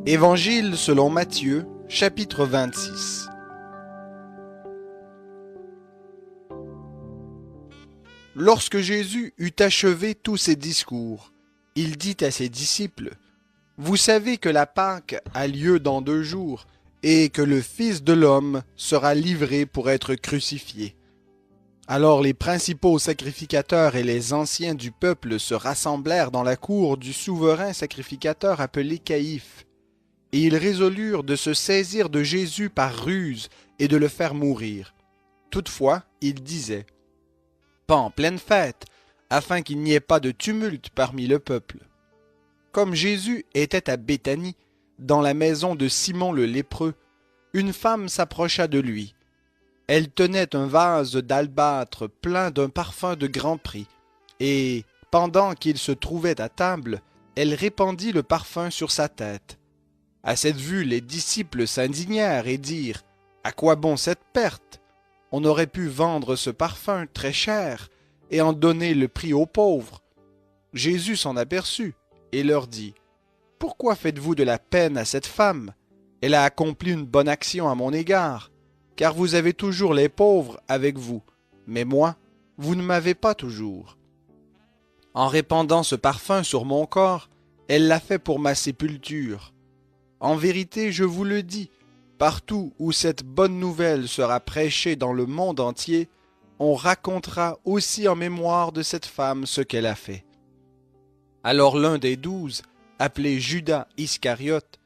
Évangile selon Matthieu, chapitre 26. Lorsque Jésus eut achevé tous ses discours, il dit à ses disciples, « Vous savez que la Pâque a lieu dans 2 jours, et que le Fils de l'homme sera livré pour être crucifié. » Alors les principaux sacrificateurs et les anciens du peuple se rassemblèrent dans la cour du souverain sacrificateur appelé Caïphe, et ils résolurent de se saisir de Jésus par ruse et de le faire mourir. Toutefois, ils disaient, « Pas en pleine fête, afin qu'il n'y ait pas de tumulte parmi le peuple. » Comme Jésus était à Béthanie, dans la maison de Simon le lépreux, une femme s'approcha de lui. Elle tenait un vase d'albâtre plein d'un parfum de grand prix, et, pendant qu'il se trouvait à table, elle répandit le parfum sur sa tête. À cette vue, les disciples s'indignèrent et dirent, « À quoi bon cette perte? On aurait pu vendre ce parfum très cher et en donner le prix aux pauvres. » Jésus s'en aperçut et leur dit, « Pourquoi faites-vous de la peine à cette femme? Elle a accompli une bonne action à mon égard, car vous avez toujours les pauvres avec vous, mais moi, vous ne m'avez pas toujours. En répandant ce parfum sur mon corps, elle l'a fait pour ma sépulture. En vérité, je vous le dis, partout où cette bonne nouvelle sera prêchée dans le monde entier, on racontera aussi en mémoire de cette femme ce qu'elle a fait. » Alors l'un des 12, appelé Judas Iscariote,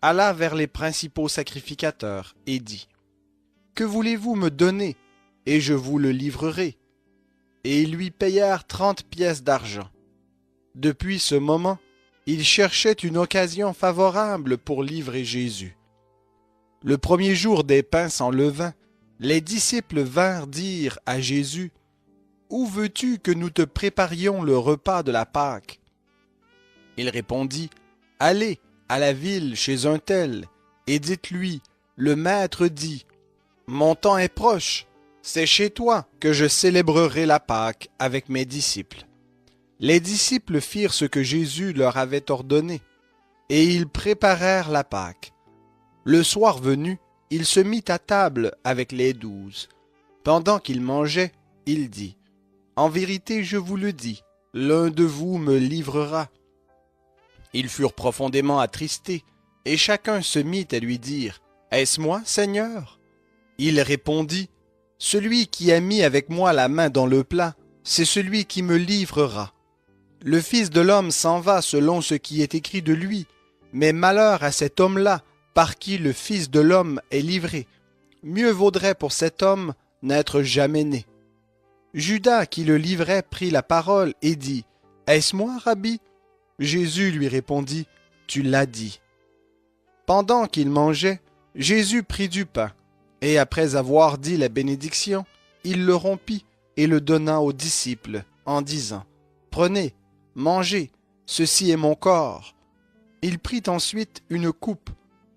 alla vers les principaux sacrificateurs et dit, « Que voulez-vous me donner, et je vous le livrerai. » Et ils lui payèrent 30 pièces d'argent. Depuis ce moment, il cherchait une occasion favorable pour livrer Jésus. Le premier jour des pains sans levain, les disciples vinrent dire à Jésus, « Où veux-tu que nous te préparions le repas de la Pâque? » Il répondit, « Allez à la ville chez un tel, et dites-lui, le Maître dit, « Mon temps est proche, c'est chez toi que je célébrerai la Pâque avec mes disciples. » Les disciples firent ce que Jésus leur avait ordonné, et ils préparèrent la Pâque. Le soir venu, il se mit à table avec les 12. Pendant qu'il mangeait, il dit, « En vérité, je vous le dis, l'un de vous me livrera. » Ils furent profondément attristés, et chacun se mit à lui dire, « Est-ce moi, Seigneur? » Il répondit, « Celui qui a mis avec moi la main dans le plat, c'est celui qui me livrera. Le Fils de l'homme s'en va selon ce qui est écrit de lui, mais malheur à cet homme-là, par qui le Fils de l'homme est livré. Mieux vaudrait pour cet homme n'être jamais né. » Judas qui le livrait prit la parole et dit, « Est-ce moi, Rabbi? » Jésus lui répondit, « Tu l'as dit. » Pendant qu'il mangeait, Jésus prit du pain, et après avoir dit la bénédiction, il le rompit et le donna aux disciples, en disant, « Prenez, mangez, ceci est mon corps. » Il prit ensuite une coupe,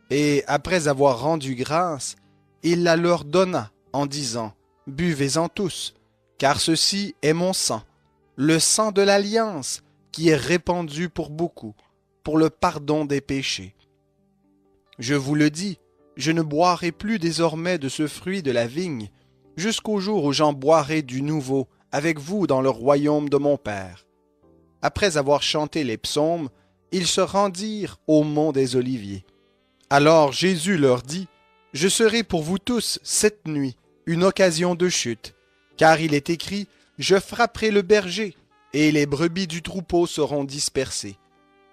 et après avoir rendu grâce, il la leur donna, en disant, « Buvez-en tous, car ceci est mon sang, le sang de l'alliance, qui est répandu pour beaucoup, pour le pardon des péchés. Je vous le dis, je ne boirai plus désormais de ce fruit de la vigne, jusqu'au jour où j'en boirai du nouveau avec vous dans le royaume de mon Père. » Après avoir chanté les psaumes, ils se rendirent au mont des Oliviers. Alors Jésus leur dit, « Je serai pour vous tous cette nuit une occasion de chute, car il est écrit, « Je frapperai le berger, et les brebis du troupeau seront dispersées.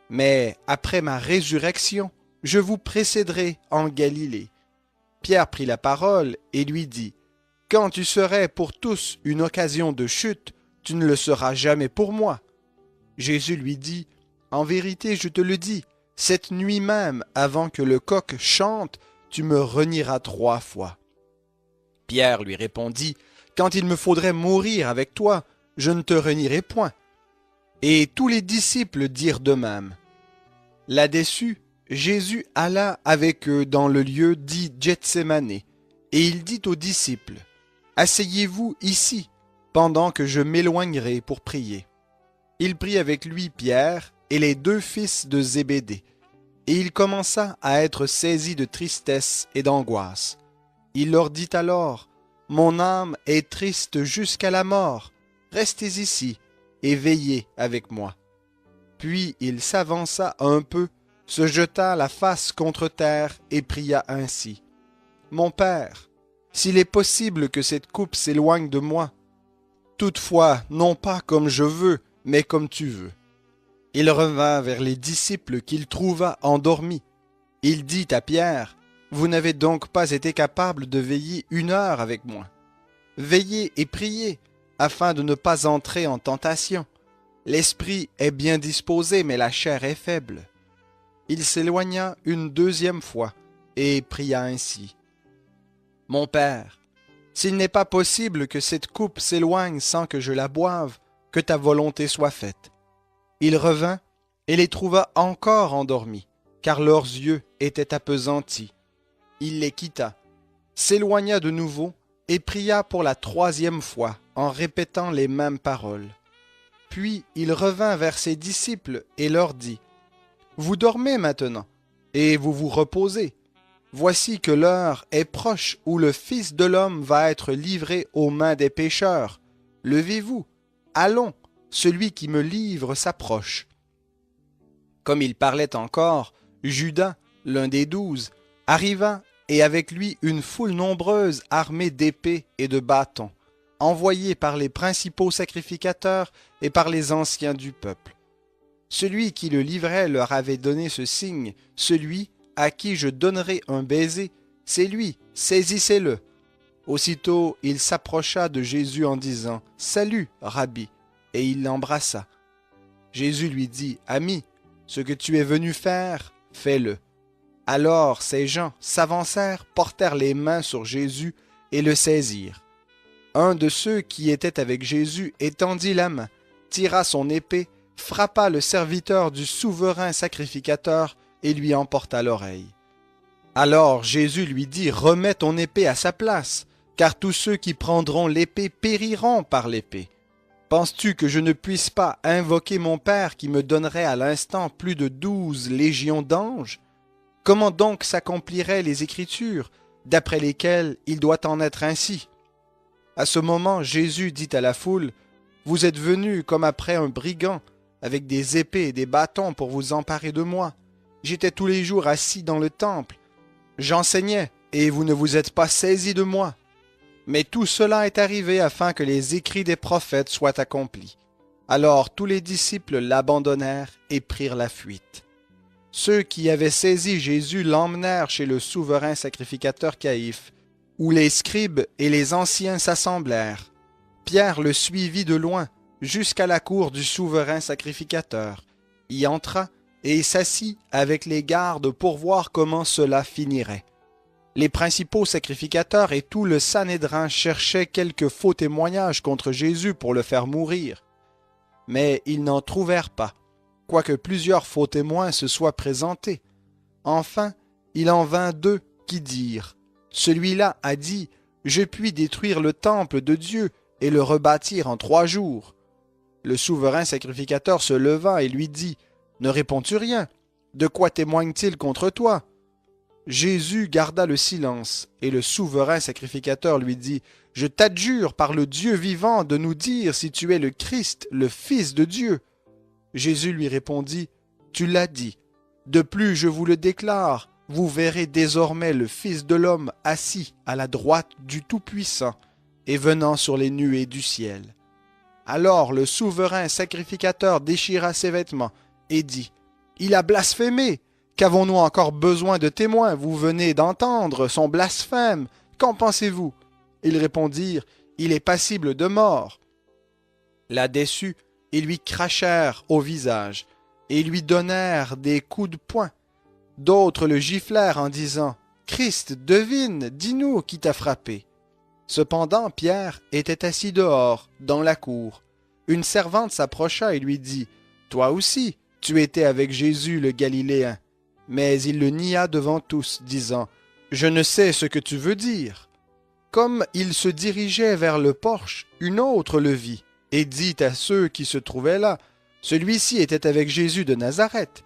Mais après ma résurrection, je vous précéderai en Galilée. » Pierre prit la parole et lui dit, « Quand tu serais pour tous une occasion de chute, tu ne le seras jamais pour moi. » Jésus lui dit, « En vérité, je te le dis, cette nuit même, avant que le coq chante, tu me renieras 3 fois. » Pierre lui répondit, « Quand il me faudrait mourir avec toi, je ne te renierai point. » Et tous les disciples dirent de même. Là-dessus, Jésus alla avec eux dans le lieu dit Gethsémané, et il dit aux disciples, « Asseyez-vous ici, pendant que je m'éloignerai pour prier. » Il prit avec lui Pierre et les 2 fils de Zébédée, et il commença à être saisi de tristesse et d'angoisse. Il leur dit alors, « Mon âme est triste jusqu'à la mort. Restez ici et veillez avec moi. » Puis il s'avança un peu, se jeta la face contre terre et pria ainsi, « Mon Père, s'il est possible que cette coupe s'éloigne de moi, toutefois non pas comme je veux, mais comme tu veux. » Il revint vers les disciples qu'il trouva endormis. Il dit à Pierre, « Vous n'avez donc pas été capable de veiller 1 heure avec moi. Veillez et priez, afin de ne pas entrer en tentation. L'esprit est bien disposé, mais la chair est faible. » Il s'éloigna une 2e fois et pria ainsi, « Mon Père, s'il n'est pas possible que cette coupe s'éloigne sans que je la boive, que ta volonté soit faite. » Il revint et les trouva encore endormis, car leurs yeux étaient appesantis. Il les quitta, s'éloigna de nouveau et pria pour la 3e fois en répétant les mêmes paroles. Puis il revint vers ses disciples et leur dit, « Vous dormez maintenant, et vous vous reposez. Voici que l'heure est proche où le Fils de l'homme va être livré aux mains des pécheurs. Levez-vous, allons, celui qui me livre s'approche. » Comme il parlait encore, Judas, l'un des 12, arriva et avec lui une foule nombreuse armée d'épées et de bâtons, envoyés par les principaux sacrificateurs et par les anciens du peuple. Celui qui le livrait leur avait donné ce signe, « Celui à qui je donnerai un baiser, c'est lui, saisissez-le. » Aussitôt il s'approcha de Jésus en disant, « Salut, Rabbi !» et il l'embrassa. Jésus lui dit, « Ami, ce que tu es venu faire, fais-le. » Alors ces gens s'avancèrent, portèrent les mains sur Jésus et le saisirent. Un de ceux qui étaient avec Jésus étendit la main, tira son épée, frappa le serviteur du souverain sacrificateur et lui emporta l'oreille. Alors Jésus lui dit, « Remets ton épée à sa place, car tous ceux qui prendront l'épée périront par l'épée. Penses-tu que je ne puisse pas invoquer mon Père qui me donnerait à l'instant plus de 12 légions d'anges? Comment donc s'accompliraient les Écritures, d'après lesquelles il doit en être ainsi? » À ce moment, Jésus dit à la foule, « Vous êtes venus comme après un brigand, avec des épées et des bâtons pour vous emparer de moi. J'étais tous les jours assis dans le temple. J'enseignais, et vous ne vous êtes pas saisis de moi. Mais tout cela est arrivé afin que les écrits des prophètes soient accomplis. » Alors tous les disciples l'abandonnèrent et prirent la fuite. Ceux qui avaient saisi Jésus l'emmenèrent chez le souverain sacrificateur Caïphe, où les scribes et les anciens s'assemblèrent. Pierre le suivit de loin, jusqu'à la cour du souverain sacrificateur, y entra et s'assit avec les gardes pour voir comment cela finirait. Les principaux sacrificateurs et tout le Sanhédrin cherchaient quelque faux témoignage contre Jésus pour le faire mourir. Mais ils n'en trouvèrent pas, quoique plusieurs faux témoins se soient présentés. Enfin, il en vint 2 qui dirent, « Celui-là a dit, je puis détruire le temple de Dieu et le rebâtir en 3 jours. » Le souverain sacrificateur se leva et lui dit, « Ne réponds-tu rien? De quoi témoigne-t-il contre toi? » Jésus garda le silence, et le souverain sacrificateur lui dit, « Je t'adjure par le Dieu vivant de nous dire si tu es le Christ, le Fils de Dieu. » Jésus lui répondit, « Tu l'as dit. De plus, je vous le déclare, vous verrez désormais le Fils de l'homme assis à la droite du Tout-Puissant et venant sur les nuées du ciel. » Alors le souverain sacrificateur déchira ses vêtements et dit, « Il a blasphémé! Qu'avons-nous encore besoin de témoins? Vous venez d'entendre son blasphème. Qu'en pensez-vous? » Ils répondirent, « Il est passible de mort. » Là dessus, ils lui crachèrent au visage et lui donnèrent des coups de poing. D'autres le giflèrent en disant, « Christ, devine, dis-nous qui t'a frappé. » Cependant, Pierre était assis dehors, dans la cour. Une servante s'approcha et lui dit, « Toi aussi, tu étais avec Jésus le Galiléen. » Mais il le nia devant tous, disant, « Je ne sais ce que tu veux dire. » Comme il se dirigeait vers le porche, une autre le vit, et dit à ceux qui se trouvaient là, « Celui-ci était avec Jésus de Nazareth. »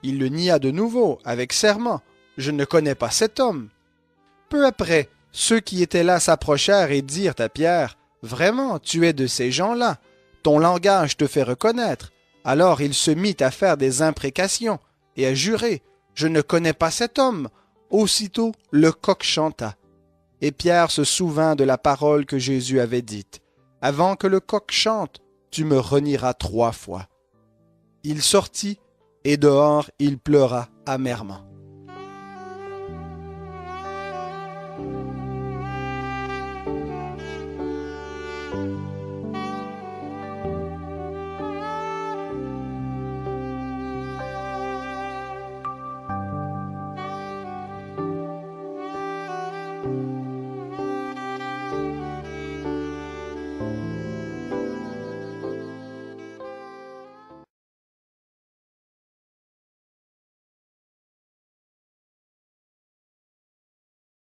Il le nia de nouveau, avec serment. Je ne connais pas cet homme. Peu après, ceux qui étaient là s'approchèrent et dirent à Pierre, vraiment, tu es de ces gens-là. Ton langage te fait reconnaître. Alors il se mit à faire des imprécations et à jurer, je ne connais pas cet homme. Aussitôt, le coq chanta. Et Pierre se souvint de la parole que Jésus avait dite. Avant que le coq chante, tu me renieras 3 fois. Il sortit, et dehors il pleura amèrement.